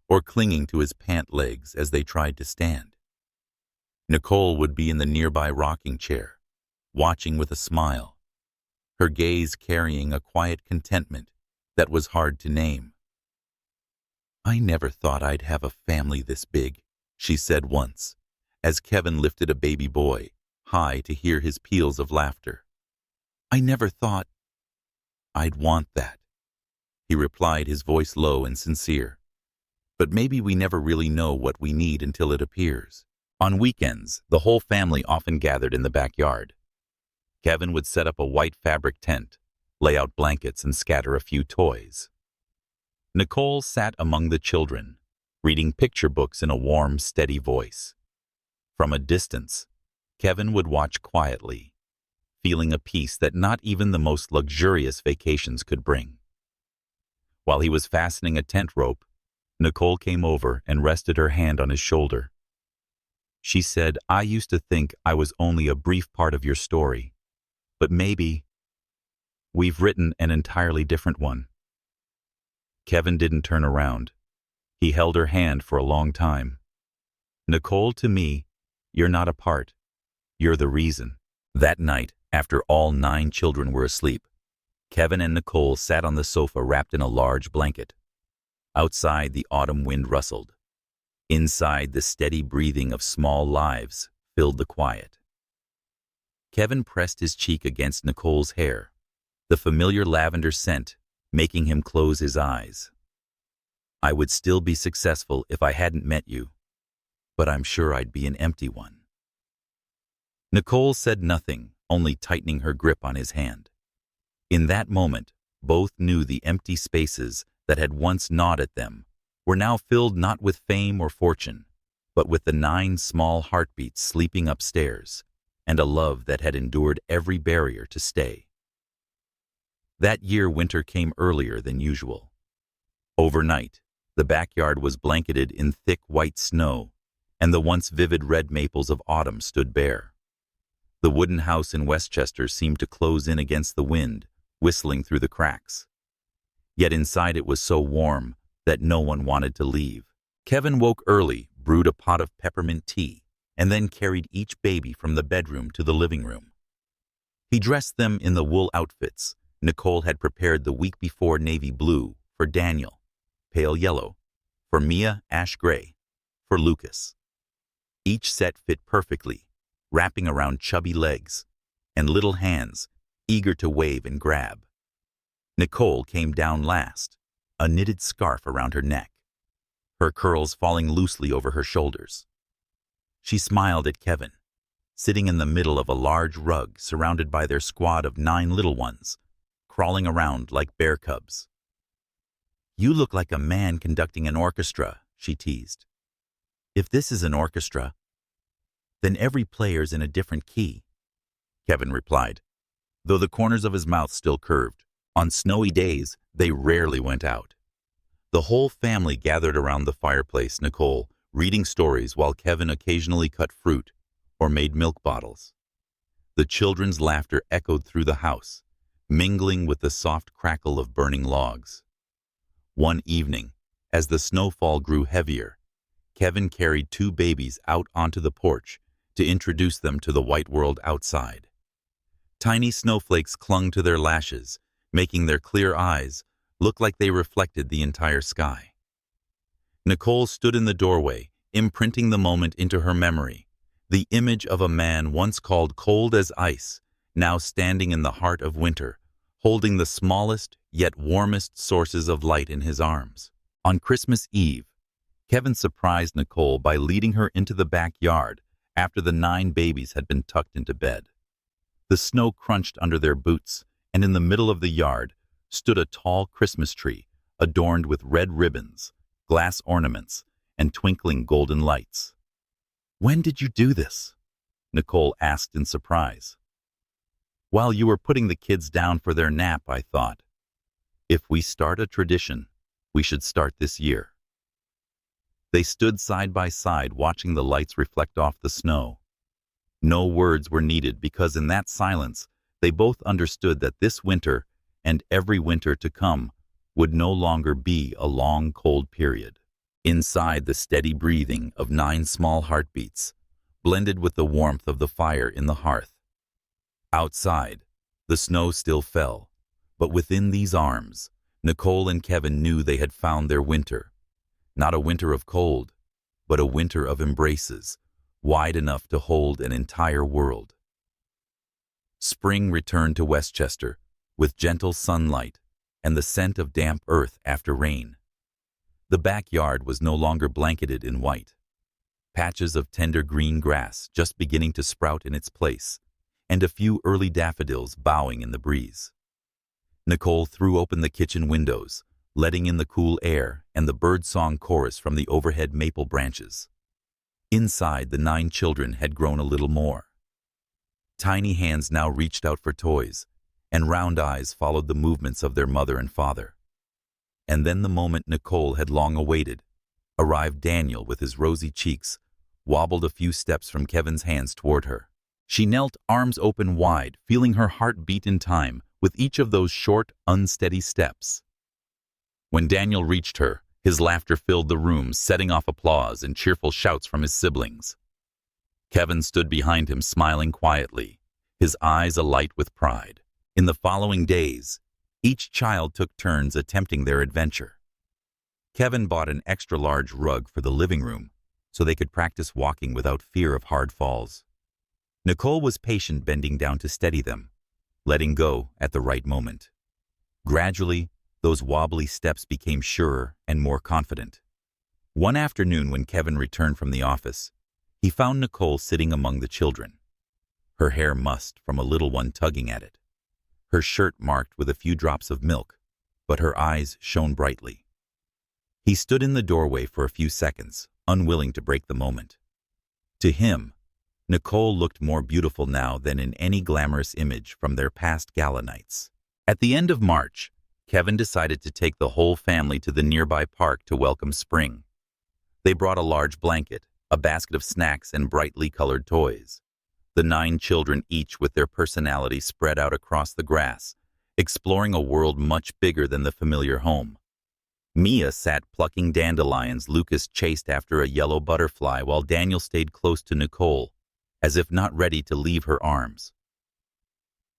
or clinging to his pant legs as they tried to stand. Nicole would be in the nearby rocking chair, watching with a smile, her gaze carrying a quiet contentment that was hard to name. "I never thought I'd have a family this big," she said once, as Kevin lifted a baby boy high to hear his peals of laughter. "I never thought I'd want that," he replied, his voice low and sincere. "But maybe we never really know what we need until it appears." On weekends, the whole family often gathered in the backyard. Kevin would set up a white fabric tent, lay out blankets, and scatter a few toys. Nicole sat among the children, reading picture books in a warm, steady voice. From a distance, Kevin would watch quietly, feeling a peace that not even the most luxurious vacations could bring. While he was fastening a tent rope, Nicole came over and rested her hand on his shoulder. She said, "I used to think I was only a brief part of your story, but maybe we've written an entirely different one." Kevin didn't turn around. He held her hand for a long time. "Nicole, to me, you're not a part. You're the reason." That night, after all 9 children were asleep, Kevin and Nicole sat on the sofa wrapped in a large blanket. Outside, the autumn wind rustled. Inside, the steady breathing of small lives filled the quiet. Kevin pressed his cheek against Nicole's hair, the familiar lavender scent making him close his eyes. "I would still be successful if I hadn't met you, but I'm sure I'd be an empty one." Nicole said nothing, only tightening her grip on his hand. In that moment, both knew the empty spaces that had once gnawed at them were now filled not with fame or fortune, but with the 9 small heartbeats sleeping upstairs, and a love that had endured every barrier to stay. That year, winter came earlier than usual. Overnight, the backyard was blanketed in thick white snow, and the once vivid red maples of autumn stood bare. The wooden house in Westchester seemed to close in against the wind, whistling through the cracks. Yet inside it was so warm that no one wanted to leave. Kevin woke early, brewed a pot of peppermint tea, and then carried each baby from the bedroom to the living room. He dressed them in the wool outfits Nicole had prepared the week before: navy blue for Daniel, pale yellow for Mia, ash gray for Lucas. Each set fit perfectly, wrapping around chubby legs and little hands eager to wave and grab. Nicole came down last, a knitted scarf around her neck, her curls falling loosely over her shoulders. She smiled at Kevin, sitting in the middle of a large rug surrounded by their squad of 9 little ones, crawling around like bear cubs. "You look like a man conducting an orchestra," she teased. "If this is an orchestra, then every player's in a different key," Kevin replied, though the corners of his mouth still curved. On snowy days, they rarely went out. The whole family gathered around the fireplace, Nicole reading stories while Kevin occasionally cut fruit or made milk bottles. The children's laughter echoed through the house, mingling with the soft crackle of burning logs. One evening, as the snowfall grew heavier, Kevin carried 2 babies out onto the porch to introduce them to the white world outside. Tiny snowflakes clung to their lashes, making their clear eyes look like they reflected the entire sky. Nicole stood in the doorway, imprinting the moment into her memory, the image of a man once called cold as ice, now standing in the heart of winter, holding the smallest yet warmest sources of light in his arms. On Christmas Eve, Kevin surprised Nicole by leading her into the backyard after the 9 babies had been tucked into bed. The snow crunched under their boots, and in the middle of the yard stood a tall Christmas tree adorned with red ribbons, glass ornaments, and twinkling golden lights. "When did you do this?" Nicole asked in surprise. "While you were putting the kids down for their nap, I thought, if we start a tradition, we should start this year." They stood side by side watching the lights reflect off the snow. No words were needed because in that silence, they both understood that this winter and every winter to come would no longer be a long, cold period. Inside, the steady breathing of 9 small heartbeats blended with the warmth of the fire in the hearth. Outside, the snow still fell, but within these arms, Nicole and Kevin knew they had found their winter. Not a winter of cold, but a winter of embraces, wide enough to hold an entire world. Spring returned to Westchester with gentle sunlight and the scent of damp earth after rain. The backyard was no longer blanketed in white. Patches of tender green grass just beginning to sprout in its place, and a few early daffodils bowing in the breeze. Nicole threw open the kitchen windows, letting in the cool air and the birdsong chorus from the overhead maple branches. Inside, the 9 children had grown a little more. Tiny hands now reached out for toys, and round eyes followed the movements of their mother and father. And then the moment Nicole had long awaited. Arrived Daniel with his rosy cheeks, wobbled a few steps from Kevin's hands toward her. She knelt, arms open wide, feeling her heart beat in time with each of those short, unsteady steps. When Daniel reached her, his laughter filled the room, setting off applause and cheerful shouts from his siblings. Kevin stood behind him, smiling quietly, his eyes alight with pride. In the following days, each child took turns attempting their adventure. Kevin bought an extra-large rug for the living room so they could practice walking without fear of hard falls. Nicole was patient, bending down to steady them, letting go at the right moment. Gradually, those wobbly steps became surer and more confident. One afternoon when Kevin returned from the office, he found Nicole sitting among the children. Her hair mussed from a little one tugging at it. Her shirt marked with a few drops of milk, but her eyes shone brightly. He stood in the doorway for a few seconds, unwilling to break the moment. To him, Nicole looked more beautiful now than in any glamorous image from their past gala nights. At the end of March, Kevin decided to take the whole family to the nearby park to welcome spring. They brought a large blanket, a basket of snacks, and brightly colored toys. The 9 children, each with their personality spread out across the grass, exploring a world much bigger than the familiar home. Mia sat plucking dandelions. Lucas chased after a yellow butterfly, while Daniel stayed close to Nicole, as if not ready to leave her arms.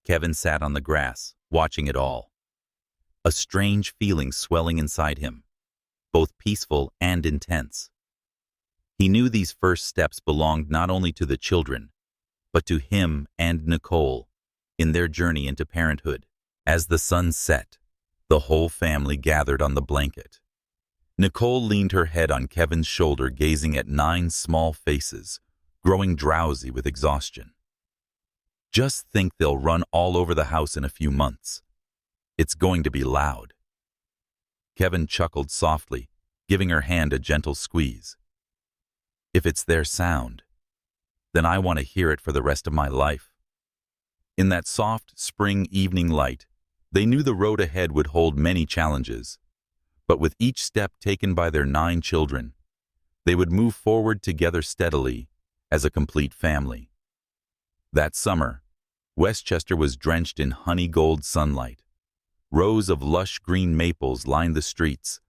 Kevin sat on the grass, watching it all. A strange feeling swelling inside him, both peaceful and intense. He knew these first steps belonged not only to the children, but to him and Nicole in their journey into parenthood. As the sun set, the whole family gathered on the blanket. Nicole leaned her head on Kevin's shoulder, gazing at 9 small faces, growing drowsy with exhaustion. Just think, they'll run all over the house in a few months. It's going to be loud. Kevin chuckled softly, giving her hand a gentle squeeze. If it's their sound, then I want to hear it for the rest of my life. In that soft spring evening light, they knew the road ahead would hold many challenges, but with each step taken by their 9 children, they would move forward together steadily as a complete family. That summer, Westchester was drenched in honey-gold sunlight. Rows of lush green maples lined the streets,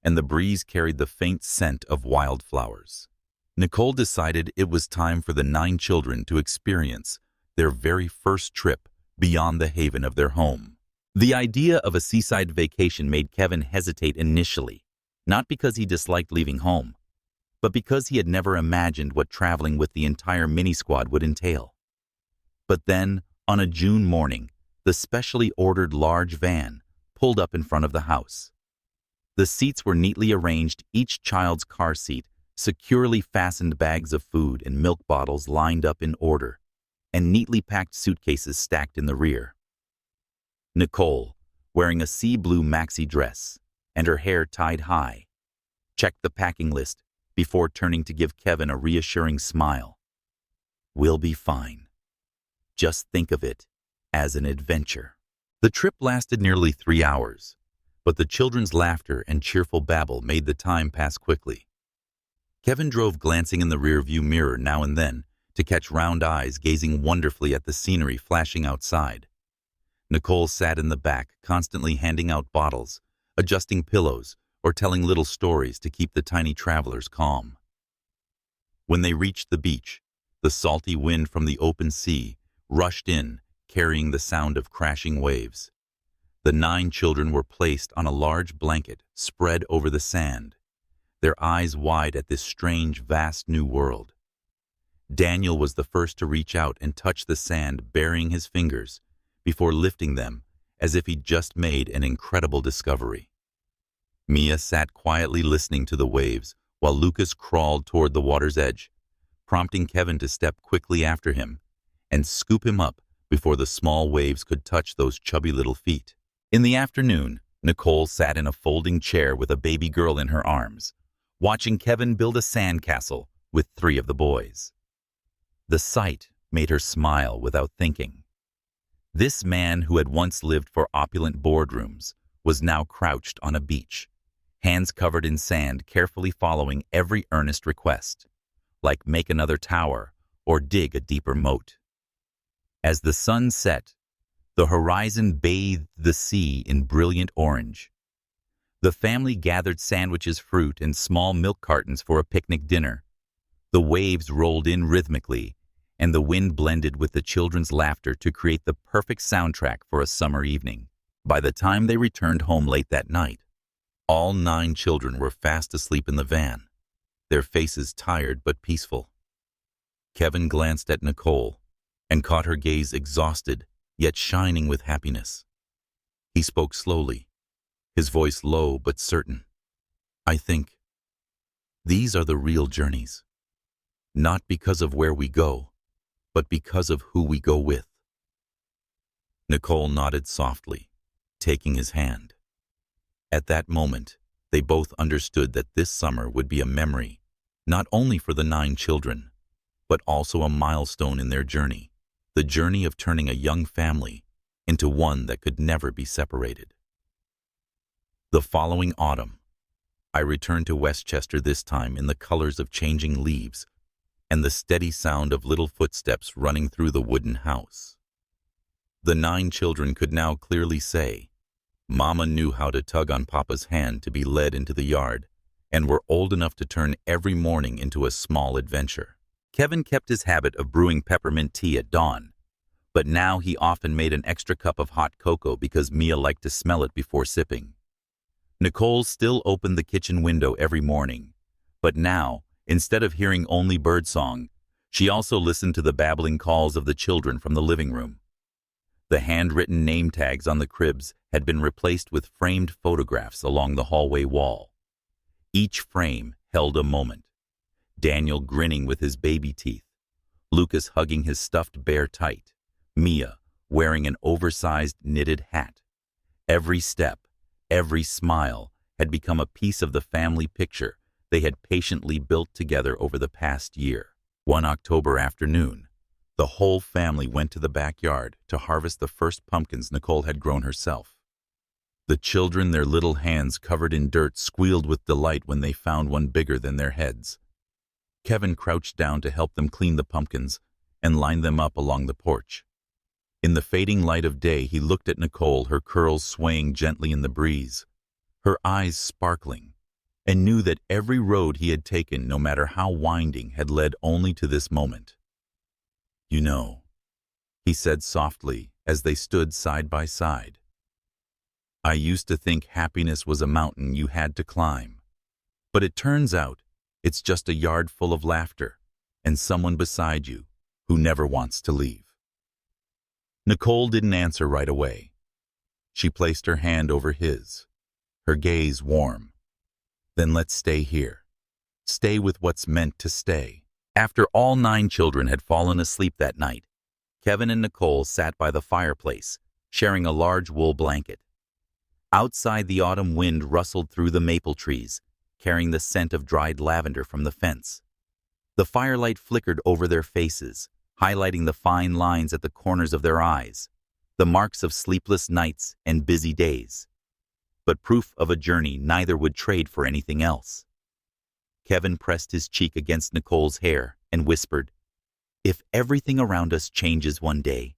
and the breeze carried the faint scent of wildflowers. Nicole decided it was time for the 9 children to experience their very first trip beyond the haven of their home. The idea of a seaside vacation made Kevin hesitate initially, not because he disliked leaving home, but because he had never imagined what traveling with the entire mini-squad would entail. But then, on a June morning, the specially ordered large van pulled up in front of the house. The seats were neatly arranged, each child's car seat, securely fastened bags of food and milk bottles lined up in order, and neatly packed suitcases stacked in the rear. Nicole, wearing a sea blue maxi dress and her hair tied high, checked the packing list before turning to give Kevin a reassuring smile. We'll be fine. Just think of it as an adventure. The trip lasted nearly 3 hours, but the children's laughter and cheerful babble made the time pass quickly. Kevin drove, glancing in the rearview mirror now and then to catch round eyes gazing wonderfully at the scenery flashing outside. Nicole sat in the back, constantly handing out bottles, adjusting pillows, or telling little stories to keep the tiny travelers calm. When they reached the beach, the salty wind from the open sea rushed in, carrying the sound of crashing waves. The 9 children were placed on a large blanket spread over the sand, their eyes wide at this strange, vast new world. Daniel was the first to reach out and touch the sand, burying his fingers, before lifting them as if he'd just made an incredible discovery. Mia sat quietly listening to the waves while Lucas crawled toward the water's edge, prompting Kevin to step quickly after him and scoop him up before the small waves could touch those chubby little feet. In the afternoon, Nicole sat in a folding chair with a baby girl in her arms, watching Kevin build a sandcastle with 3 of the boys. The sight made her smile without thinking. This man who had once lived for opulent boardrooms was now crouched on a beach, hands covered in sand, carefully following every earnest request, like make another tower or dig a deeper moat. As the sun set, the horizon bathed the sea in brilliant orange. The family gathered sandwiches, fruit, and small milk cartons for a picnic dinner. The waves rolled in rhythmically, and the wind blended with the children's laughter to create the perfect soundtrack for a summer evening. By the time they returned home late that night, all 9 children were fast asleep in the van, their faces tired but peaceful. Kevin glanced at Nicole and caught her gaze, exhausted yet shining with happiness. He spoke slowly, his voice low but certain. "I think these are the real journeys, not because of where we go, but because of who we go with." Nicole nodded softly, taking his hand. At that moment, they both understood that this summer would be a memory, not only for the 9 children, but also a milestone in their journey, the journey of turning a young family into one that could never be separated. The following autumn, I returned to Westchester, this time in the colors of changing leaves and the steady sound of little footsteps running through the wooden house. The 9 children could now clearly say, Mama knew how to tug on Papa's hand to be led into the yard, and were old enough to turn every morning into a small adventure. Kevin kept his habit of brewing peppermint tea at dawn, but now he often made an extra cup of hot cocoa because Mia liked to smell it before sipping. Nicole still opened the kitchen window every morning, but now, instead of hearing only birdsong, she also listened to the babbling calls of the children from the living room. The handwritten name tags on the cribs had been replaced with framed photographs along the hallway wall. Each frame held a moment. Daniel grinning with his baby teeth, Lucas hugging his stuffed bear tight, Mia wearing an oversized knitted hat. Every step, every smile had become a piece of the family picture they had patiently built together over the past year. One October afternoon, the whole family went to the backyard to harvest the first pumpkins Nicole had grown herself. The children, their little hands covered in dirt, squealed with delight when they found one bigger than their heads. Kevin crouched down to help them clean the pumpkins and line them up along the porch. In the fading light of day, he looked at Nicole, her curls swaying gently in the breeze, her eyes sparkling, and knew that every road he had taken, no matter how winding, had led only to this moment. "You know," he said softly as they stood side by side, "I used to think happiness was a mountain you had to climb, but it turns out it's just a yard full of laughter and someone beside you who never wants to leave." Nicole didn't answer right away. She placed her hand over his, her gaze warm. "Then let's stay here. Stay with what's meant to stay." After all 9 children had fallen asleep that night, Kevin and Nicole sat by the fireplace, sharing a large wool blanket. Outside, the autumn wind rustled through the maple trees, carrying the scent of dried lavender from the fence. The firelight flickered over their faces, highlighting the fine lines at the corners of their eyes, the marks of sleepless nights and busy days. But proof of a journey neither would trade for anything else. Kevin pressed his cheek against Nicole's hair and whispered, "If everything around us changes one day,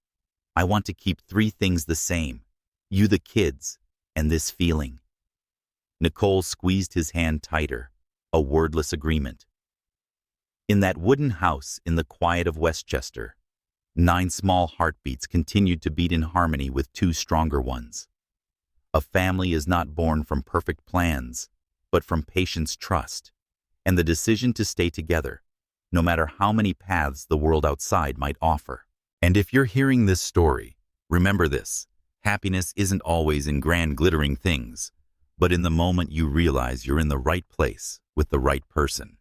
I want to keep 3 things the same: you, the kids, and this feeling." Nicole squeezed his hand tighter, a wordless agreement. In that wooden house in the quiet of Westchester, 9 small heartbeats continued to beat in harmony with 2 stronger ones. A family is not born from perfect plans, but from patience, trust, and the decision to stay together, no matter how many paths the world outside might offer. And if you're hearing this story, remember this: happiness isn't always in grand glittering things, but in the moment you realize you're in the right place with the right person.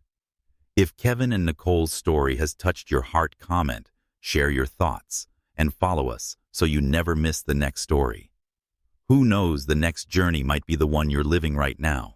If Kevin and Nicole's story has touched your heart, comment, share your thoughts, and follow us so you never miss the next story. Who knows, the next journey might be the one you're living right now.